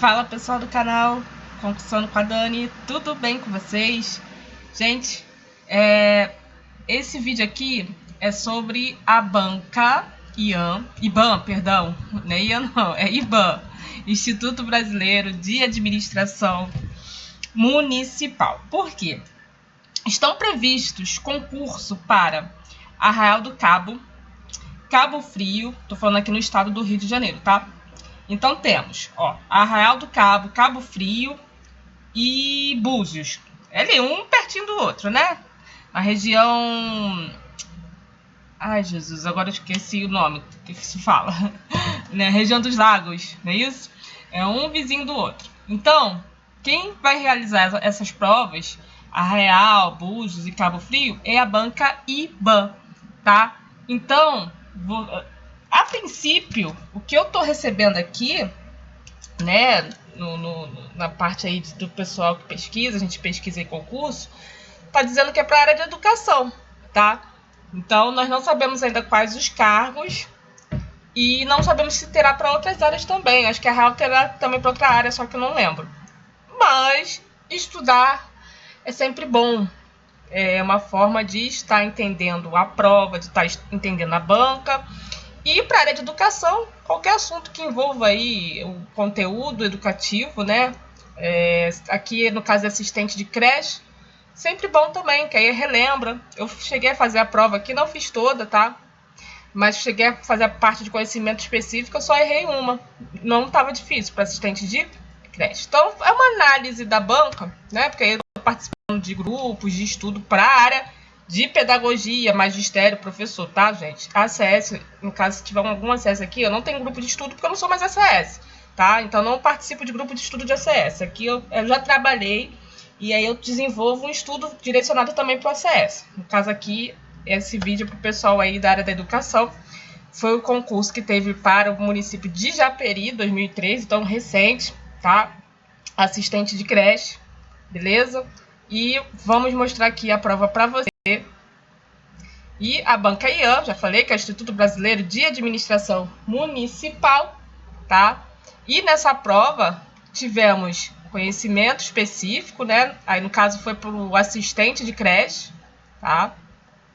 Fala pessoal do canal Concursando com a Dani, tudo bem com vocês? Gente, esse vídeo aqui é sobre a banca IBAN, perdão, não é IAN não, é IBAN, Instituto Brasileiro de Administração Municipal. Por quê? Estão previstos concurso para Arraial do Cabo, Cabo Frio, tô falando aqui no estado do Rio de Janeiro, tá? Então temos, Arraial do Cabo, Cabo Frio e Búzios. Ali, um pertinho do outro, né? Na região... Ai, Jesus, agora eu esqueci o nome que se fala. Na região dos lagos, não é isso? É um vizinho do outro. Então, quem vai realizar essas provas, Arraial, Búzios e Cabo Frio, é a banca IBAN, tá? Então, a princípio, o que eu tô recebendo aqui, né, na parte aí do pessoal que pesquisa, a gente pesquisa em concurso, tá dizendo que é para a área de educação, tá? Então, nós não sabemos ainda quais os cargos e não sabemos se terá para outras áreas também. Acho que a Real terá também para outra área, só que eu não lembro. Mas estudar é sempre bom. É uma forma de estar entendendo a prova, de estar entendendo a banca. E para a área de educação, qualquer assunto que envolva aí o conteúdo educativo, né? Aqui, no caso, assistente de creche, sempre bom também, que aí relembra. Eu cheguei a fazer a prova aqui, não fiz toda, tá? Mas cheguei a fazer a parte de conhecimento específico, eu só errei uma. Não estava difícil para assistente de creche. Então, é uma análise da banca, né? Porque aí eu estou participando de grupos de estudo para a área de pedagogia, magistério, professor, tá, gente? ACS, no caso, se tiver algum acesso aqui, eu não tenho grupo de estudo porque eu não sou mais ACS, tá? Então, não participo de grupo de estudo de ACS. Aqui eu já trabalhei e aí eu desenvolvo um estudo direcionado também para o ACS. No caso aqui, esse vídeo para o pessoal aí da área da educação. Foi o concurso que teve para o município de Japeri, 2013, então recente, tá? Assistente de creche, beleza? E vamos mostrar aqui a prova para você. E a banca IAN, já falei, que é o Instituto Brasileiro de Administração Municipal, tá? E nessa prova tivemos conhecimento específico, né? Aí no caso foi para o assistente de creche, tá?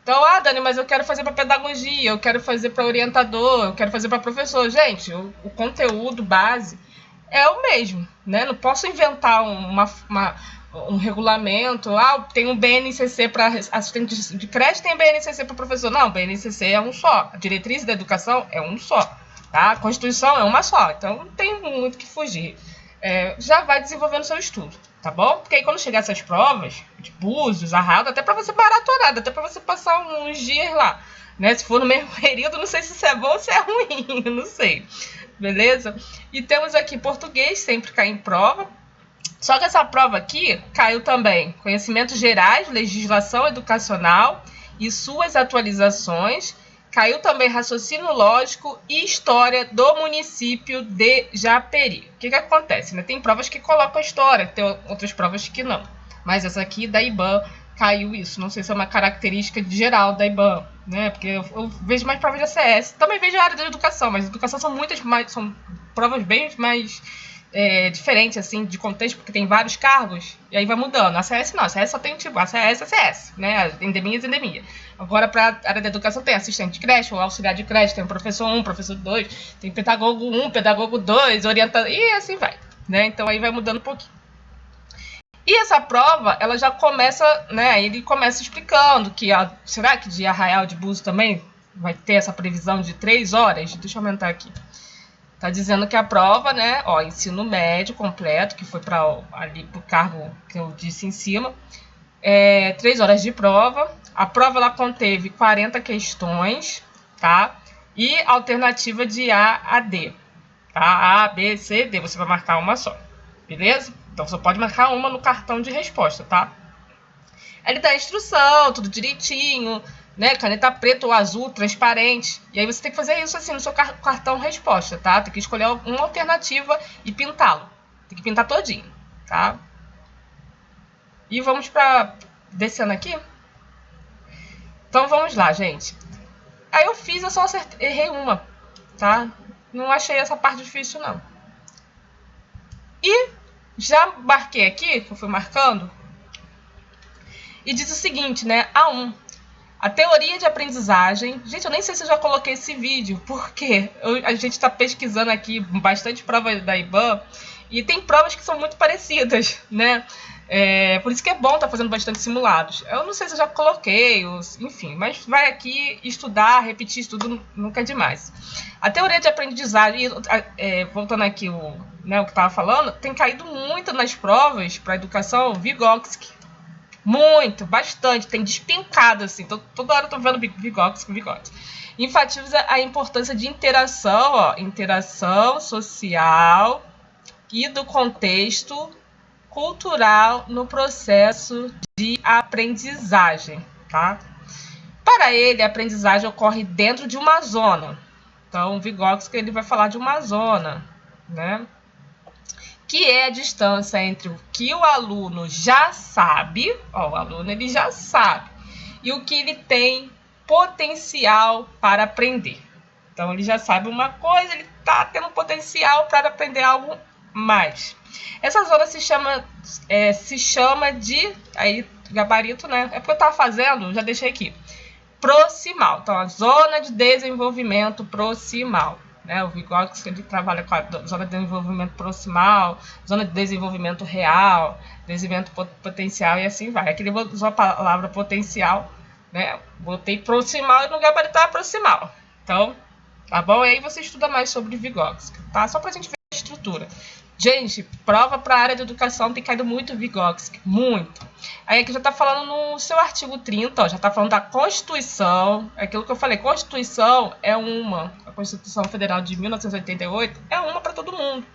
Então, Dani, mas eu quero fazer para pedagogia, eu quero fazer para orientador, eu quero fazer para professor. Gente, o conteúdo base é o mesmo, né? Não posso inventar um regulamento. Tem um BNCC para assistente de creche, tem BNCC para professor. Não, BNCC é um só. A diretriz da educação é um só, tá? A Constituição é uma só. Então, não tem muito que fugir. Já vai desenvolvendo seu estudo, tá bom? Porque aí quando chegar essas provas, de Búzios, Arraial, até para você maratonar, até para você passar uns dias lá, né? Se for no mesmo período, não sei se isso é bom ou se é ruim, não sei. Beleza? E temos aqui português, sempre cai em prova. Só que essa prova aqui caiu também conhecimentos gerais, legislação educacional e suas atualizações. Caiu também raciocínio lógico e história do município de Japeri. O que acontece, né? Tem provas que colocam a história, tem outras provas que não. Mas essa aqui da IBAN caiu isso. Não sei se é uma característica geral da IBAN, né? Porque eu vejo mais provas de ACS. Também vejo a área da educação, mas a educação são são provas bem mais diferentes, assim, de contexto, porque tem vários cargos, e aí vai mudando. A ACS não, a ACS só tem tipo ACS, né? Endemia. Agora, para a área da educação, tem assistente de creche, ou auxiliar de creche, tem professor 1, professor 2, tem pedagogo 1, pedagogo 2, orientador, e assim vai, né? Então aí vai mudando um pouquinho. E essa prova, ela já começa, né? Ele começa explicando que será que de Arraial de Búzios também vai ter essa previsão de 3 horas? Deixa eu aumentar aqui. Tá dizendo que a prova, né, ensino médio completo, que foi para ali pro cargo que eu disse em cima, 3 horas de prova. A prova ela conteve 40 questões, tá? E alternativa de A a D, tá? A, B, C, D, você vai marcar uma só, beleza? Então você pode marcar uma no cartão de resposta, tá? Ele dá a instrução, tudo direitinho, né? Caneta preta ou azul, transparente. E aí você tem que fazer isso assim no seu cartão resposta, tá? Tem que escolher uma alternativa e pintá-lo. Tem que pintar todinho, tá? E vamos para descendo aqui. Então vamos lá, gente. Aí eu fiz, eu só errei uma, tá? Não achei essa parte difícil, não. E já marquei aqui, que eu fui marcando, e diz o seguinte, né? A1. A teoria de aprendizagem. Gente, eu nem sei se eu já coloquei esse vídeo, porque a gente está pesquisando aqui bastante provas da IBAN e tem provas que são muito parecidas, né? Por isso que é bom estar fazendo bastante simulados. Eu não sei se eu já coloquei, enfim, mas vai aqui estudar, repetir estudo nunca é demais. A teoria de aprendizagem, voltando aqui o que estava falando, tem caído muito nas provas para educação Vygotsky. Muito, bastante, tem despencado, assim, toda hora eu tô vendo Vygotsky. Enfatiza a importância de interação, interação social e do contexto cultural no processo de aprendizagem, tá? Para ele, a aprendizagem ocorre dentro de uma zona. Então, Vygotsky, ele vai falar de uma zona, né? Que é a distância entre o que o aluno já sabe, o aluno ele já sabe, e o que ele tem potencial para aprender. Então, ele já sabe uma coisa, ele está tendo potencial para aprender algo mais. Essa zona se chama de, aí, gabarito, né? É porque eu estava fazendo, já deixei aqui, proximal. Então, a zona de desenvolvimento proximal. O Vygotsky, ele trabalha com a zona de desenvolvimento proximal, zona de desenvolvimento real, desenvolvimento potencial e assim vai. Aqui ele usou a palavra potencial, né? Botei proximal e no gabarito tá proximal. Então, tá bom? E aí você estuda mais sobre Vygotsky, tá? Só pra gente ver a estrutura. Gente, prova para a área de educação tem caído muito Vygotsky, muito. Aí aqui já está falando no seu artigo 30, já está falando da Constituição. Aquilo que eu falei, Constituição é uma. A Constituição Federal de 1988 é uma para todo mundo.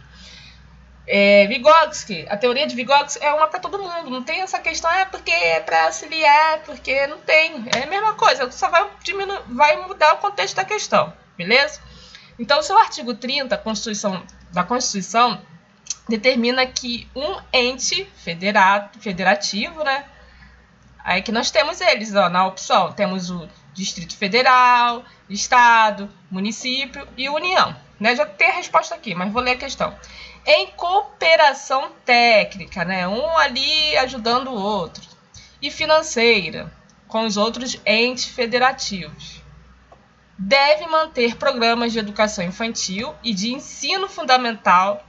Vygotsky, a teoria de Vygotsky é uma para todo mundo. Não tem essa questão, porque é para auxiliar, porque não tem. É a mesma coisa, só vai mudar o contexto da questão, beleza? Então, o seu artigo 30 da Constituição determina que um ente federativo, né? Aí que nós temos eles, na opção. Temos o Distrito Federal, Estado, Município e União. Né? Já tem a resposta aqui, mas vou ler a questão. Em cooperação técnica, né? Um ali ajudando o outro. E financeira, com os outros entes federativos. Deve manter programas de educação infantil e de ensino fundamental.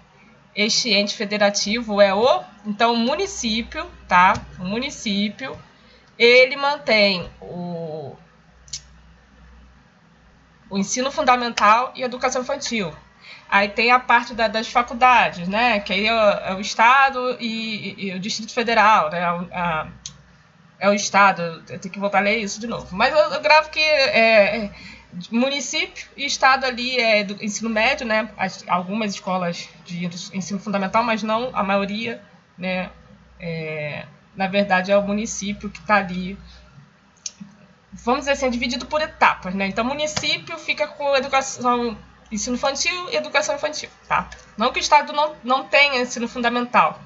Este ente federativo é o município, tá? O município, ele mantém o ensino fundamental e educação infantil. Aí tem a parte das faculdades, né? Que aí é o Estado e o Distrito Federal, né? É o Estado, eu tenho que voltar a ler isso de novo. Mas eu gravo que município e estado ali é do ensino médio, né? Algumas escolas de ensino fundamental, mas não a maioria, né? Na verdade, é o município que está ali, vamos dizer assim, dividido por etapas, né? Então, o município fica com educação, ensino infantil e educação infantil, tá? Não que o estado não tenha ensino fundamental,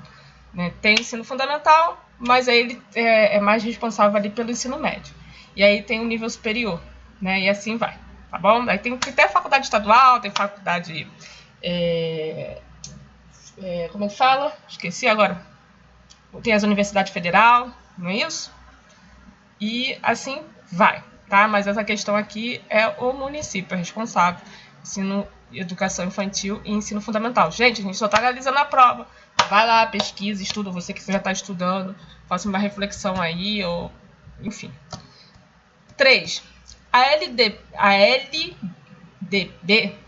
né? Tem ensino fundamental, mas aí ele é mais responsável ali pelo ensino médio. E aí tem o nível superior, né? E assim vai, tá bom? Aí tem até faculdade estadual, tem faculdade... como é que fala? Esqueci agora. Tem as universidades federal, não é isso? E assim vai, tá? Mas essa questão aqui é o município responsável. Ensino, educação infantil e ensino fundamental. Gente, a gente só está analisando a prova. Vai lá, pesquisa, estuda. Você que já está estudando, faça uma reflexão aí, ou enfim. 3. A LDB,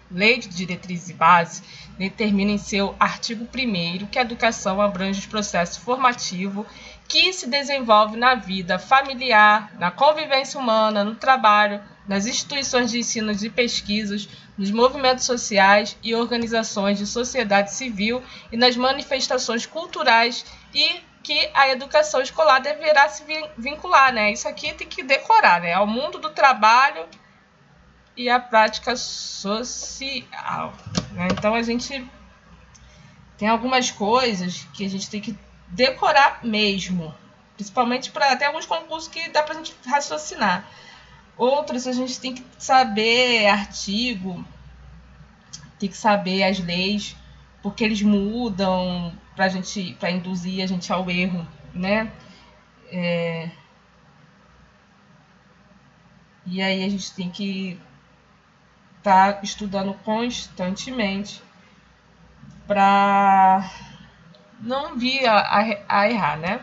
Lei de Diretrizes e Bases, determina em seu artigo 1º que a educação abrange os processos formativos que se desenvolve na vida familiar, na convivência humana, no trabalho, nas instituições de ensino e pesquisas, nos movimentos sociais e organizações de sociedade civil e nas manifestações culturais e que a educação escolar deverá se vincular, né? Isso aqui tem que decorar, né? Ao mundo do trabalho e a prática social, né? Então, a gente tem algumas coisas que a gente tem que decorar mesmo, principalmente para até alguns concursos que dá para a gente raciocinar. Outros a gente tem que saber artigo, tem que saber as leis, porque eles mudam para induzir a gente ao erro, né? E aí a gente tem que estar estudando constantemente para não vir a errar, né?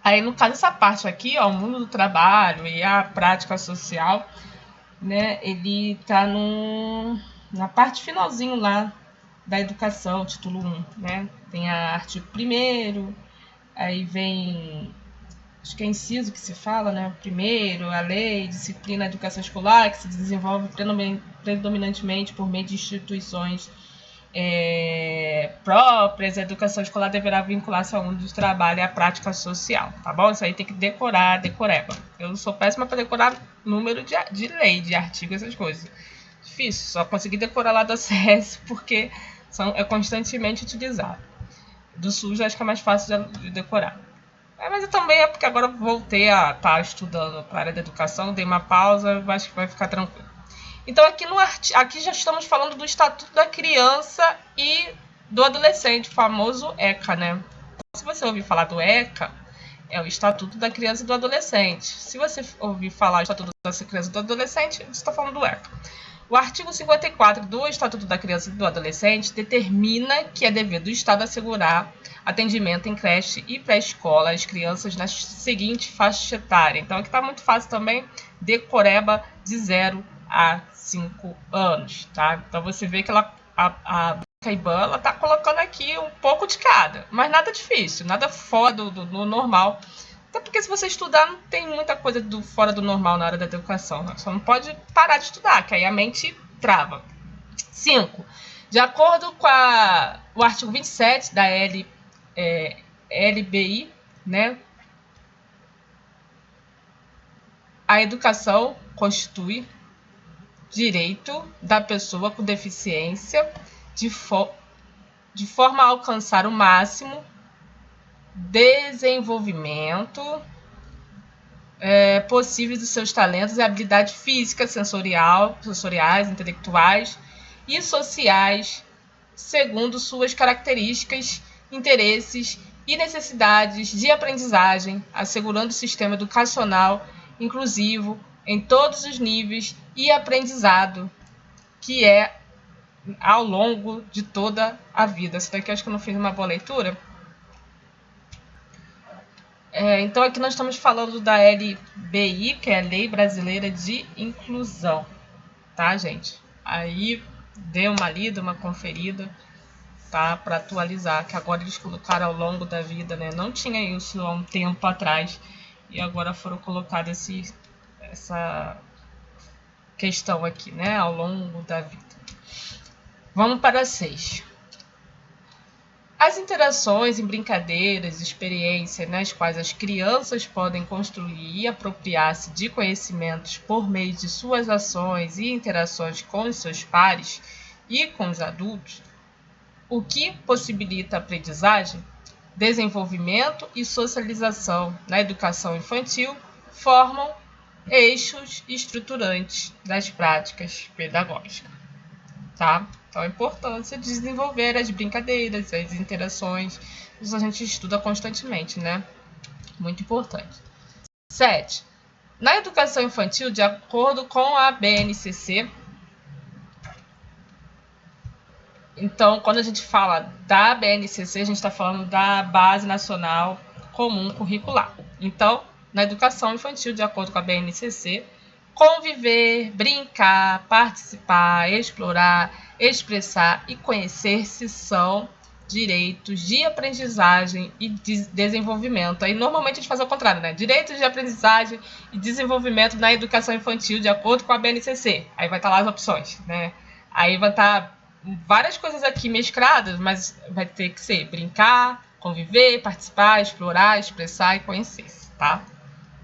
Aí, no caso, essa parte aqui, ó, o mundo do trabalho e a prática social, né, ele tá na parte finalzinho lá da educação, título 1, né? Tem a artigo 1º, aí vem, acho que é inciso que se fala, né? Primeiro, a lei, disciplina, educação escolar, que se desenvolve predominantemente por meio de instituições próprias. A educação escolar deverá vincular-se ao mundo do trabalho e à prática social, tá bom? Isso aí tem que decorar, decoreba. Eu sou péssima para decorar número de lei, de artigo, essas coisas. Difícil, só consegui decorar lá do CS porque é constantemente utilizado. Do SUS acho que é mais fácil de decorar. Mas eu também é porque agora voltei a estar estudando para a área da educação, dei uma pausa, acho que vai ficar tranquilo. Então, aqui já estamos falando do Estatuto da Criança e do Adolescente, o famoso ECA, né? Se você ouvir falar do ECA, é o Estatuto da Criança e do Adolescente. Se você ouvir falar do Estatuto da Criança e do Adolescente, você está falando do ECA. O artigo 54 do Estatuto da Criança e do Adolescente determina que é dever do Estado assegurar atendimento em creche e pré-escola às crianças na seguinte faixa etária. Então, aqui está muito fácil também, decoreba de 0 a 5 anos, tá? Então, você vê que a Caiban, ela tá colocando aqui um pouco de cada, mas nada difícil, nada fora do normal. Até porque se você estudar, não tem muita coisa fora do normal na área da educação. Né? Só não pode parar de estudar, que aí a mente trava. 5. De acordo com o artigo 27 da LBI, né, a educação constitui direito da pessoa com deficiência de forma a alcançar o máximo desenvolvimento possível dos seus talentos e habilidades físicas, sensoriais, intelectuais e sociais, segundo suas características, interesses e necessidades de aprendizagem, assegurando o sistema educacional inclusivo em todos os níveis e aprendizado, que é ao longo de toda a vida. Isso daqui acho que eu não fiz uma boa leitura. Então, aqui nós estamos falando da LBI, que é a Lei Brasileira de Inclusão, tá, gente? Aí, dê uma lida, uma conferida, tá? Para atualizar, que agora eles colocaram ao longo da vida, né? Não tinha isso há um tempo atrás, e agora foram colocadas essa questão aqui, né? Ao longo da vida. Vamos para 6. As interações em brincadeiras, experiências nas quais as crianças podem construir e apropriar-se de conhecimentos por meio de suas ações e interações com os seus pares e com os adultos, o que possibilita a aprendizagem, desenvolvimento e socialização na educação infantil, formam eixos estruturantes das práticas pedagógicas. Tá? Então, a importância de desenvolver as brincadeiras, as interações, isso a gente estuda constantemente, né? Muito importante. 7. Na educação infantil, de acordo com a BNCC, então, quando a gente fala da BNCC, a gente está falando da Base Nacional Comum Curricular. Então, na educação infantil, de acordo com a BNCC, conviver, brincar, participar, explorar, expressar e conhecer-se são direitos de aprendizagem e de desenvolvimento. Aí, normalmente, a gente faz ao contrário, né? Direitos de aprendizagem e desenvolvimento na educação infantil, de acordo com a BNCC. Aí vai estar lá as opções, né? Aí vai estar várias coisas aqui mescladas, mas vai ter que ser brincar, conviver, participar, explorar, expressar e conhecer-se, tá?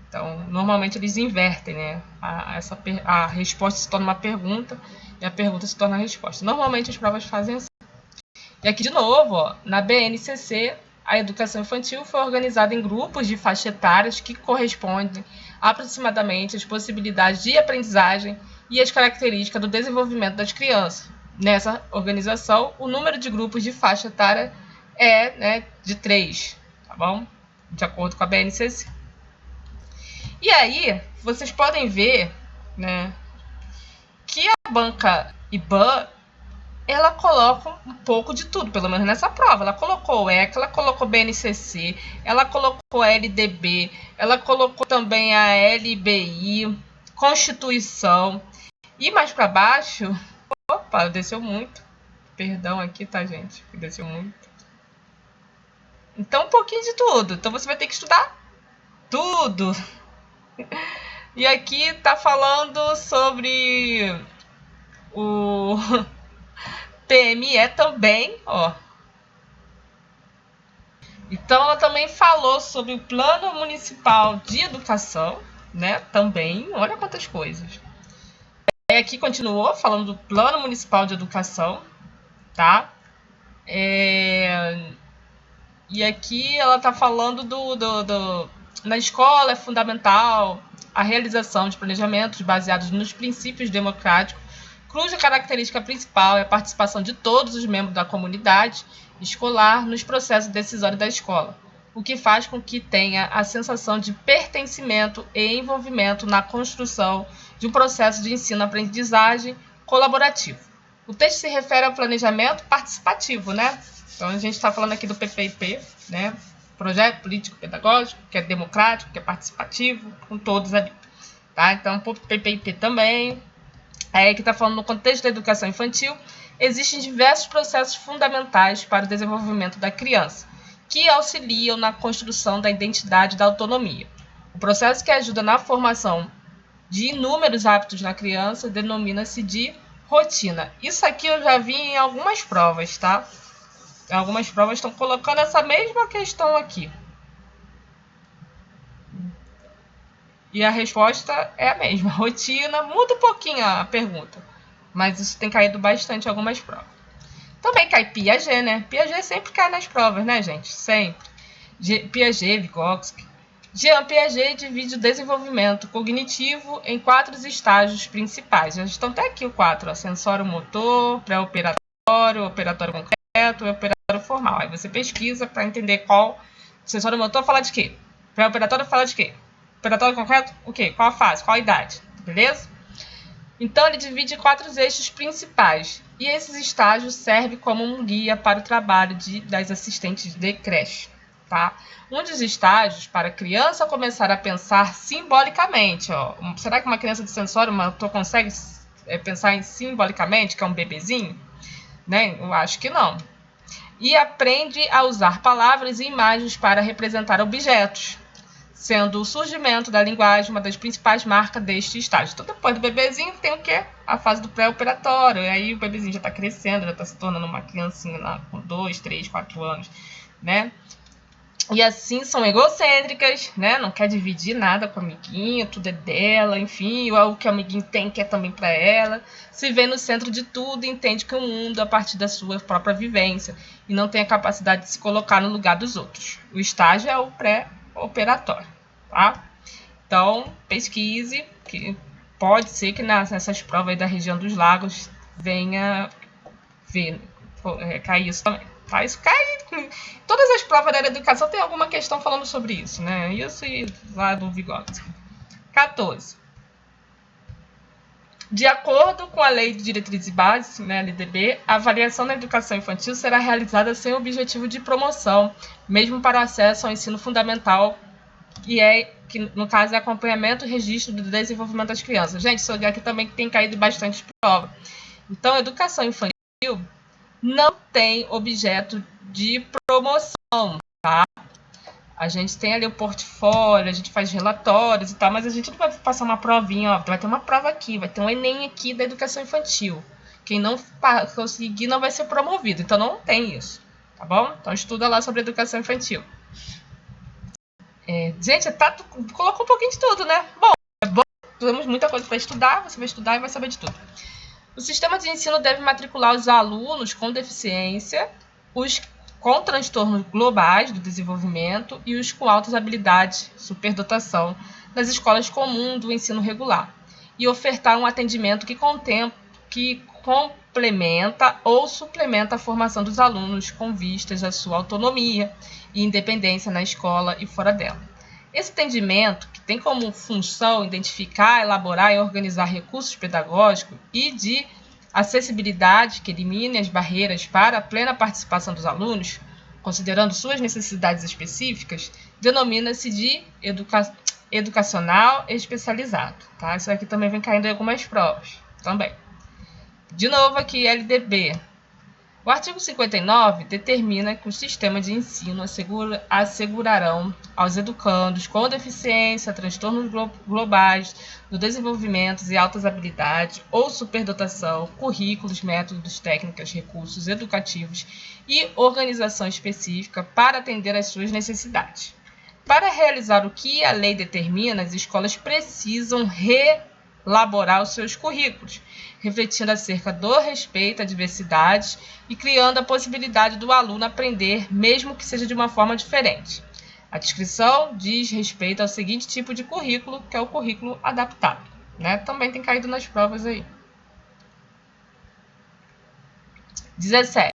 Então, normalmente eles invertem, né? A resposta se torna uma pergunta e a pergunta se torna a resposta. Normalmente as provas fazem assim. E aqui de novo, ó, na BNCC, a educação infantil foi organizada em grupos de faixa etárias que correspondem aproximadamente às possibilidades de aprendizagem e as características do desenvolvimento das crianças. Nessa organização, o número de grupos de faixa etária é, né, de 3, tá bom? De acordo com a BNCC. E aí, vocês podem ver, né, que a banca IBAN, ela coloca um pouco de tudo, pelo menos nessa prova. Ela colocou o ECA, ela colocou BNCC, ela colocou a LDB, ela colocou também a LBI, Constituição. E mais para baixo, opa, desceu muito. Perdão aqui, tá, gente? Desceu muito. Então, um pouquinho de tudo. Então, você vai ter que estudar tudo. E aqui tá falando sobre o PME também, ó. Então, ela também falou sobre o Plano Municipal de Educação, né? Também, olha quantas coisas. Aí aqui continuou falando do Plano Municipal de Educação, tá? E aqui ela está falando na escola é fundamental a realização de planejamentos baseados nos princípios democráticos, cuja característica principal é a participação de todos os membros da comunidade escolar nos processos decisórios da escola, o que faz com que tenha a sensação de pertencimento e envolvimento na construção de um processo de ensino-aprendizagem colaborativo. O texto se refere ao planejamento participativo, né? Então, a gente está falando aqui do PPP, né? Projeto Político Pedagógico, que é democrático, que é participativo, com todos ali. Tá? Então, o PPP também. Aí, que está falando no contexto da educação infantil, existem diversos processos fundamentais para o desenvolvimento da criança, que auxiliam na construção da identidade e da autonomia. O processo que ajuda na formação de inúmeros hábitos na criança denomina-se de rotina. Isso aqui eu já vi em algumas provas, tá? Algumas provas estão colocando essa mesma questão aqui. E a resposta é a mesma. Rotina, muda um pouquinho a pergunta. Mas isso tem caído bastante em algumas provas. Também cai Piaget, né? Piaget sempre cai nas provas, né, gente? Sempre. Piaget, Vygotsky. Jean Piaget divide o desenvolvimento cognitivo em 4 estágios principais. Já estão até aqui o 4. Sensório-motor, pré-operatório, operatório concreto e operatório formal. Aí você pesquisa para entender qual. Sensório-motor fala de quê? Pré-operatório fala de quê? Operatório concreto, o quê? Qual a fase? Qual a idade? Beleza? Então, ele divide em 4 eixos principais. E esses estágios servem como um guia para o trabalho das assistentes de creche. Tá? Um dos estágios para a criança começar a pensar simbolicamente. Ó. Será que uma criança de sensório motor consegue pensar em simbolicamente, que é um bebezinho? Né? Eu acho que não. E aprende a usar palavras e imagens para representar objetos, sendo o surgimento da linguagem uma das principais marcas deste estágio. Então, depois do bebezinho, tem o quê? A fase do pré-operatório. E aí o bebezinho já está crescendo, já está se tornando uma criancinha lá com 2, 3, 4 anos, né? E assim são egocêntricas, né? Não quer dividir nada com a amiguinha, tudo é dela, enfim, o que o amiguinho tem quer também para ela. Se vê no centro de tudo e entende que o mundo a partir da sua própria vivência e não tem a capacidade de se colocar no lugar dos outros. O estágio é o pré-operatório, tá? Então, pesquise, que pode ser que nessas provas aí da região dos lagos venha cair isso também. Tá? Isso cai. Todas as provas da área da educação tem alguma questão falando sobre isso, né? Isso e lá do Vygotsky. 14. De acordo com a Lei de Diretrizes e Bases, né, LDB, a avaliação da educação infantil será realizada sem o objetivo de promoção, mesmo para o acesso ao ensino fundamental, que no caso é acompanhamento e registro do desenvolvimento das crianças. Gente, isso aqui também tem caído bastante prova. Então, a educação infantil não tem objeto de promoção, tá? A gente tem ali o portfólio, a gente faz relatórios e tal, mas a gente não vai passar uma provinha, ó, vai ter uma prova aqui, vai ter um Enem aqui da educação infantil. Quem não conseguir não vai ser promovido, então não tem isso, tá bom? Então estuda lá sobre educação infantil. Gente, colocou um pouquinho de tudo, né? Bom, temos muita coisa para estudar, você vai estudar e vai saber de tudo. O sistema de ensino deve matricular os alunos com deficiência, os com transtornos globais do desenvolvimento e os com altas habilidades, superdotação, nas escolas comuns do ensino regular. e ofertar um atendimento que complementa ou suplementa a formação dos alunos com vistas à sua autonomia e independência na escola e fora dela. Esse atendimento, que tem como função identificar, elaborar e organizar recursos pedagógicos e de acessibilidade que elimine as barreiras para a plena participação dos alunos, considerando suas necessidades específicas, denomina-se de educacional especializado. Tá? Isso aqui também vem caindo em algumas provas. Também. De novo aqui, LDB. O artigo 59 determina que o sistema de ensino assegurarão aos educandos com deficiência, transtornos globais do desenvolvimento e altas habilidades ou superdotação, currículos, métodos, técnicas, recursos educativos e organização específica para atender às suas necessidades. Para realizar o que a lei determina, as escolas precisam elaborar os seus currículos, refletindo acerca do respeito à diversidade e criando a possibilidade do aluno aprender, mesmo que seja de uma forma diferente. A descrição diz respeito ao seguinte tipo de currículo, que é o currículo adaptado. Né? Também tem caído nas provas aí. 17.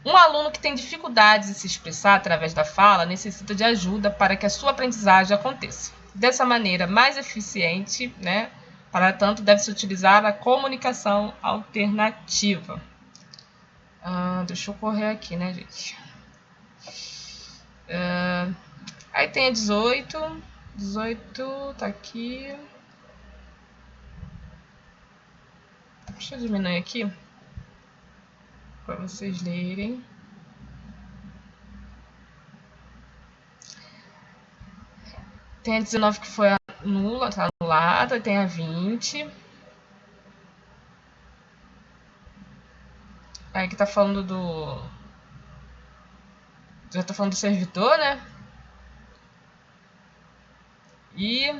Um aluno que tem dificuldades em se expressar através da fala necessita de ajuda para que a sua aprendizagem aconteça. Dessa maneira mais eficiente, né? Para tanto, deve-se utilizar a comunicação alternativa. Deixa eu correr aqui, né, gente? Aí tem a 18. 18 tá aqui. Deixa eu diminuir aqui para vocês lerem. Tem a 19 que foi anula, tá anulada. Tem a 20. Aí que tá falando do... Já tá falando do servidor, né? E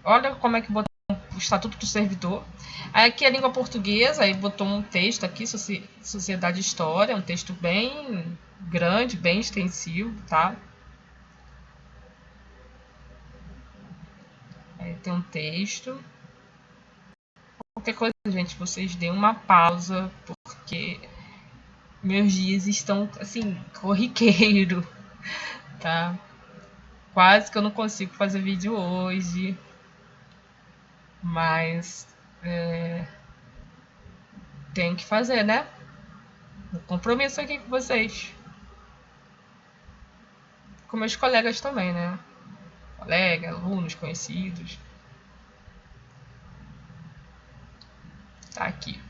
olha como é que botou o estatuto do servidor. Aí aqui a língua portuguesa, aí botou um texto aqui, Sociedade e História, um texto bem grande, bem extensivo, tá? Aí tem um texto. Qualquer coisa, gente, vocês deem uma pausa, porque meus dias estão, assim, corriqueiro, tá? Quase que eu não consigo fazer vídeo hoje, mas tenho que fazer, né? Um compromisso aqui com vocês. Com meus colegas também, né? Colegas, alunos, conhecidos. Tá aqui.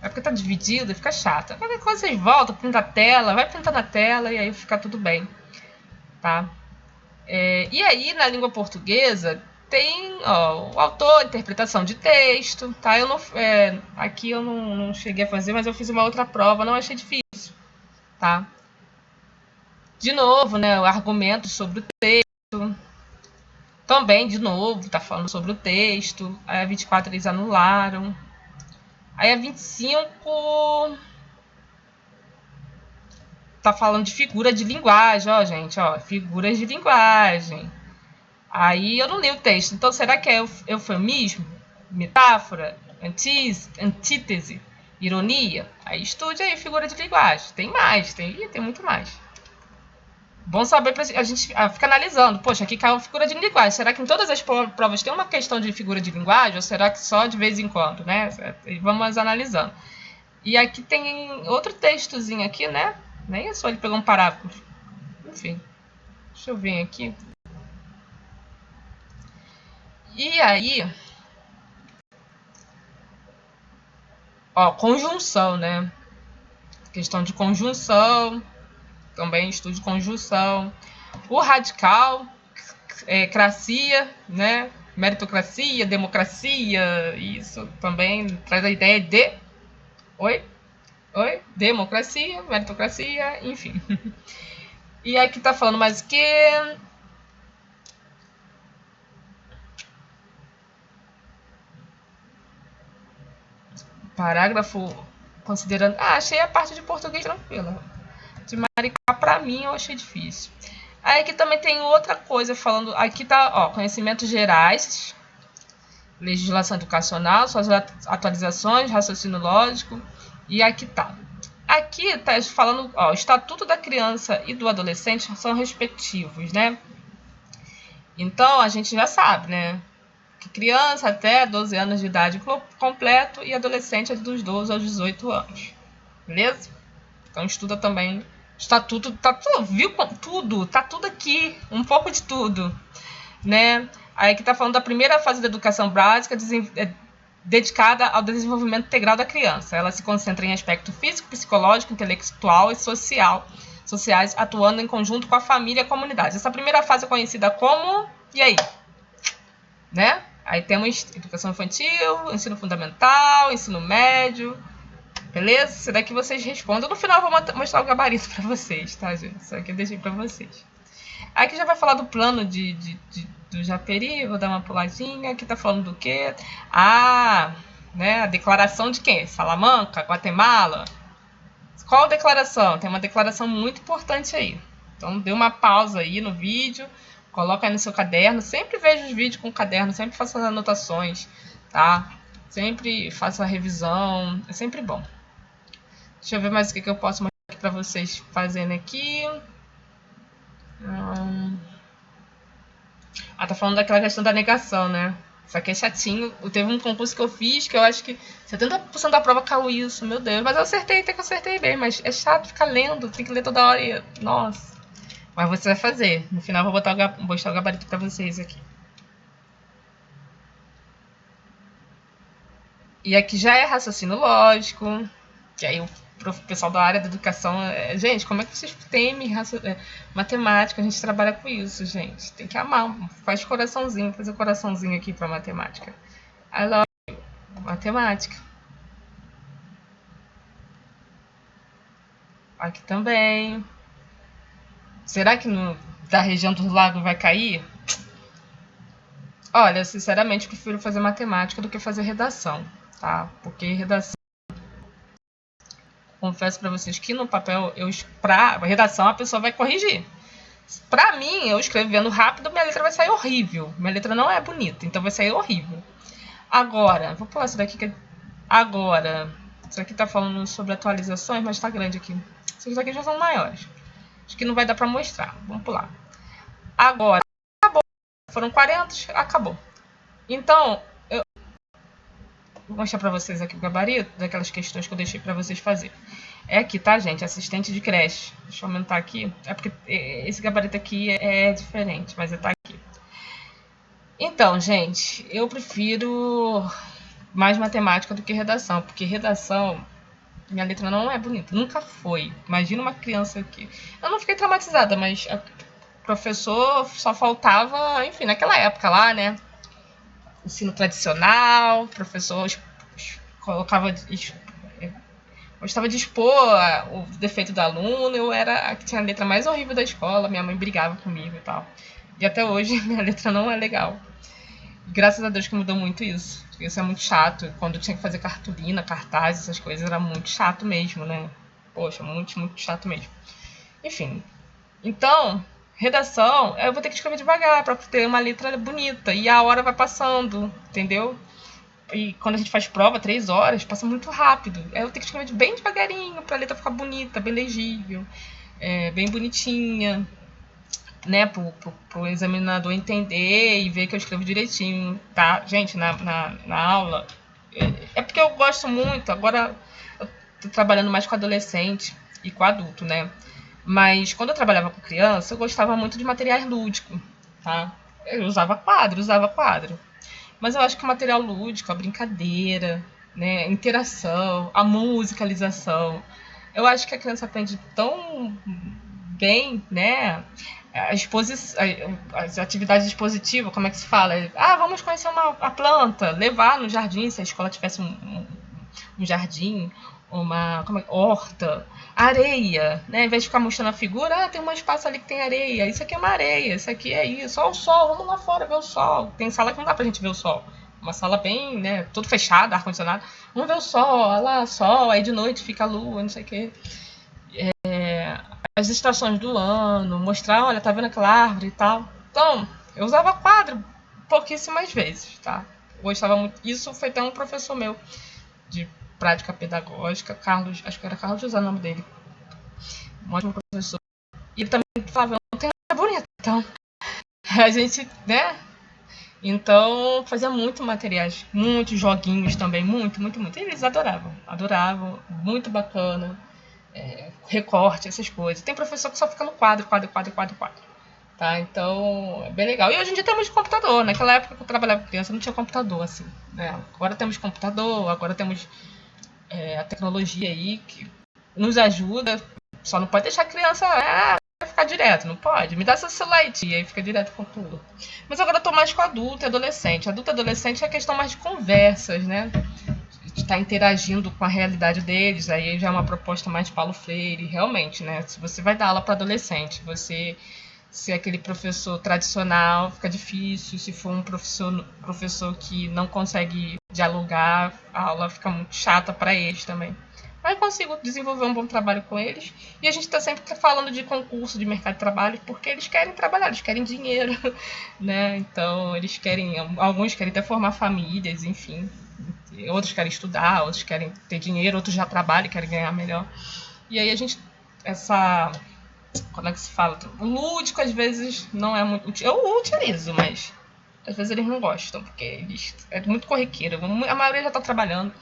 É porque tá dividido e fica chato. Qualquer coisa vocês voltam, printa a tela, vai printando a tela e aí fica tudo bem. Tá? E aí, na língua portuguesa, tem o autor, interpretação de texto, tá? Eu não, aqui eu não cheguei a fazer, mas eu fiz uma outra prova, não achei difícil, tá? De novo, né, o argumento sobre o texto, também, de novo, tá falando sobre o texto, aí a 24 eles anularam, aí a 25 tá falando de figura de linguagem, ó, gente, ó, figuras de linguagem. Aí eu não li o texto. Então, será que é eufemismo? Metáfora? Antítese? Ironia? Aí estude aí figura de linguagem. Tem mais, tem muito mais. Bom saber pra a gente ficar analisando. Poxa, aqui caiu figura de linguagem. Será que em todas as provas tem uma questão de figura de linguagem? Ou será que só de vez em quando, né? E vamos analisando. E aqui tem outro textozinho aqui, né? Nem é só ele pegar um parágrafo. Enfim. Deixa eu ver aqui. E aí, ó, conjunção, né? Questão de conjunção, também estudo de conjunção. O radical, cracia, né? Meritocracia, democracia, isso também traz a ideia de... Oi? Democracia, meritocracia, enfim. E aqui tá falando mais que... Parágrafo considerando... achei a parte de português tranquila. De Maricá, pra mim, eu achei difícil. Aí aqui também tem outra coisa falando... Aqui tá, ó, conhecimentos gerais. legislação educacional, suas atualizações, raciocínio lógico, e aqui tá. Aqui está falando, ó, o Estatuto da Criança e do Adolescente são respectivos, né? Então, a gente já sabe, né? Que criança até 12 anos de idade completo e adolescente é dos 12 aos 18 anos. Beleza? Então, estuda também. Estatuto, tá tudo, viu? Tudo, tá tudo aqui. Um pouco de tudo, né? Aí que tá falando da primeira fase da educação básica, dedicada ao desenvolvimento integral da criança. Ela se concentra em aspecto físico, psicológico, intelectual e sociais, atuando em conjunto com a família e a comunidade. Essa primeira fase é conhecida como... E aí? Né? Aí temos educação infantil, ensino fundamental, ensino médio, beleza? Isso daqui vocês respondem. No final eu vou mostrar o gabarito para vocês, tá, gente? Isso aqui eu deixei para vocês. Aqui já vai falar do plano do Japeri, vou dar uma puladinha. Aqui tá falando do quê? Né, a declaração de quem? Salamanca, Guatemala? Qual declaração? Tem uma declaração muito importante aí. Então, dê uma pausa aí no vídeo, coloca aí no seu caderno. Sempre veja os vídeos com o caderno, sempre faça as anotações, tá? Sempre faça a revisão, é sempre bom. Deixa eu ver mais o que eu posso mostrar aqui para vocês fazendo aqui. Tá falando daquela questão da negação, né? Isso aqui é chatinho. Teve um concurso que eu fiz que eu acho que 70% da prova caiu isso, meu Deus. Mas eu acertei, até que eu acertei bem. Mas é chato ficar lendo, tem que ler toda hora e... Nossa. Mas você vai fazer. No final eu vou mostrar o gabarito pra vocês aqui. E aqui já é raciocínio lógico. Que aí o pessoal da área da educação... Gente, como é que vocês temem matemática? A gente trabalha com isso, gente. Tem que amar. Faz coraçãozinho. Fazer coraçãozinho aqui pra matemática. I love you. Matemática. Aqui também. Será que da região do lago vai cair? Olha, sinceramente, prefiro fazer matemática do que fazer redação, tá? Porque redação... Confesso para vocês que no papel, pra redação, a pessoa vai corrigir. Pra mim, eu escrevendo rápido, minha letra vai sair horrível. Minha letra não é bonita, então vai sair horrível. Agora, vou pular isso daqui. Agora, isso aqui tá falando sobre atualizações, mas tá grande aqui. Esses daqui já são maiores. Acho que não vai dar pra mostrar. Vamos pular. Agora, acabou. Foram 40, acabou. Então, eu vou mostrar pra vocês aqui o gabarito daquelas questões que eu deixei pra vocês fazer. É aqui, tá, gente? Assistente de creche. Deixa eu aumentar aqui. É porque esse gabarito aqui é diferente, mas tá aqui. Então, gente, eu prefiro mais matemática do que redação, porque redação, minha letra não é bonita, nunca foi. Imagina uma criança aqui. Eu não fiquei traumatizada, mas o professor só faltava, enfim, naquela época lá, né? Ensino tradicional, professor colocava, gostava de expor o defeito do aluno. Eu era a que tinha a letra mais horrível da escola, minha mãe brigava comigo e tal. E até hoje minha letra não é legal. Graças a Deus que mudou muito isso. Isso é muito chato. Quando eu tinha que fazer cartolina, cartaz, essas coisas, era muito chato mesmo, né? Poxa, muito, muito chato mesmo. Enfim. Então, redação, eu vou ter que escrever devagar para ter uma letra bonita. E a hora vai passando, entendeu? E quando a gente faz prova, 3 horas, passa muito rápido. Aí eu tenho que escrever bem devagarinho para a letra ficar bonita, bem legível, bem bonitinha, né, pro examinador entender e ver que eu escrevo direitinho, tá? Gente, na aula, é porque eu gosto muito, agora eu tô trabalhando mais com adolescente e com adulto, né? Mas quando eu trabalhava com criança, eu gostava muito de materiais lúdicos, tá? Eu usava quadro. Mas eu acho que o material lúdico, a brincadeira, né, a interação, a musicalização, eu acho que a criança aprende tão bem, né? As atividades expositivas, como é que se fala? Vamos conhecer a planta, levar no jardim, se a escola tivesse um jardim, uma horta, areia, né? Ao invés de ficar mostrando a figura, tem um espaço ali que tem areia, isso aqui é uma areia, isso aqui é isso, ó o sol, vamos lá fora ver o sol. Tem sala que não dá pra gente ver o sol, uma sala bem, né, tudo fechado, ar-condicionado, vamos ver o sol, olha lá, sol, aí de noite fica a lua, não sei o quê. As estações do ano, mostrar, olha, tá vendo aquela árvore e tal. Então, eu usava quadro pouquíssimas vezes, tá? gostava muito. Isso foi até um professor meu de prática pedagógica, Carlos, acho que era Carlos José o nome dele. Um ótimo professor. E ele também falava, não tem nada bonito, então a gente, né? Então fazia muito materiais, muitos joguinhos também, muito. E eles adoravam, muito bacana, recorte, essas coisas. Tem professor que só fica no quadro. Tá? Então é bem legal. E hoje em dia temos computador. Naquela época que eu trabalhava com criança não tinha computador assim. Né? Agora temos computador, agora temos a tecnologia aí que nos ajuda. Só não pode deixar a criança ficar direto, não pode. Me dá seu celular e aí fica direto com tudo. Mas agora eu tô mais com adulto e adolescente. Adulto e adolescente é questão mais de conversas, né? De estar interagindo com a realidade deles. Aí já é uma proposta mais de Paulo Freire, realmente, né? Se você vai dar aula para adolescente, você se é aquele professor tradicional, fica difícil. Se for um professor que não consegue dialogar, a aula fica muito chata para eles também. Mas eu consigo desenvolver um bom trabalho com eles. E a gente está sempre falando de concurso, de mercado de trabalho, porque eles querem trabalhar, eles querem dinheiro, né? Então, eles querem, alguns querem até formar famílias, enfim. Outros querem estudar, outros querem ter dinheiro, outros já trabalham e querem ganhar melhor. E aí a gente, como é que se fala? O lúdico às vezes não é muito. Eu utilizo, mas às vezes eles não gostam, porque é muito corriqueiro. A maioria já está trabalhando,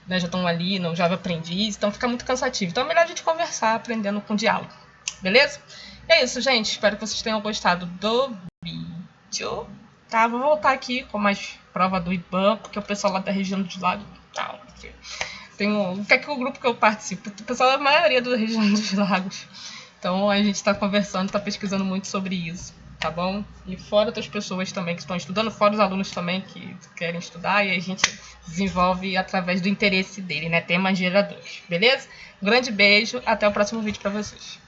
né, já estão ali no Jovem Aprendiz, então fica muito cansativo. Então é melhor a gente conversar, aprendendo com diálogo. Beleza? É isso, gente. Espero que vocês tenham gostado do vídeo. Tá, vou voltar aqui com mais prova do IBAN, porque o pessoal lá da região dos lagos. Que é que o grupo que eu participo? O pessoal da maioria da região dos lagos. Então a gente está conversando, está pesquisando muito sobre isso, tá bom? E fora outras pessoas também que estão estudando, fora os alunos também que querem estudar, e a gente desenvolve através do interesse dele, né? Temas geradores, beleza? Um grande beijo, até o próximo vídeo para vocês.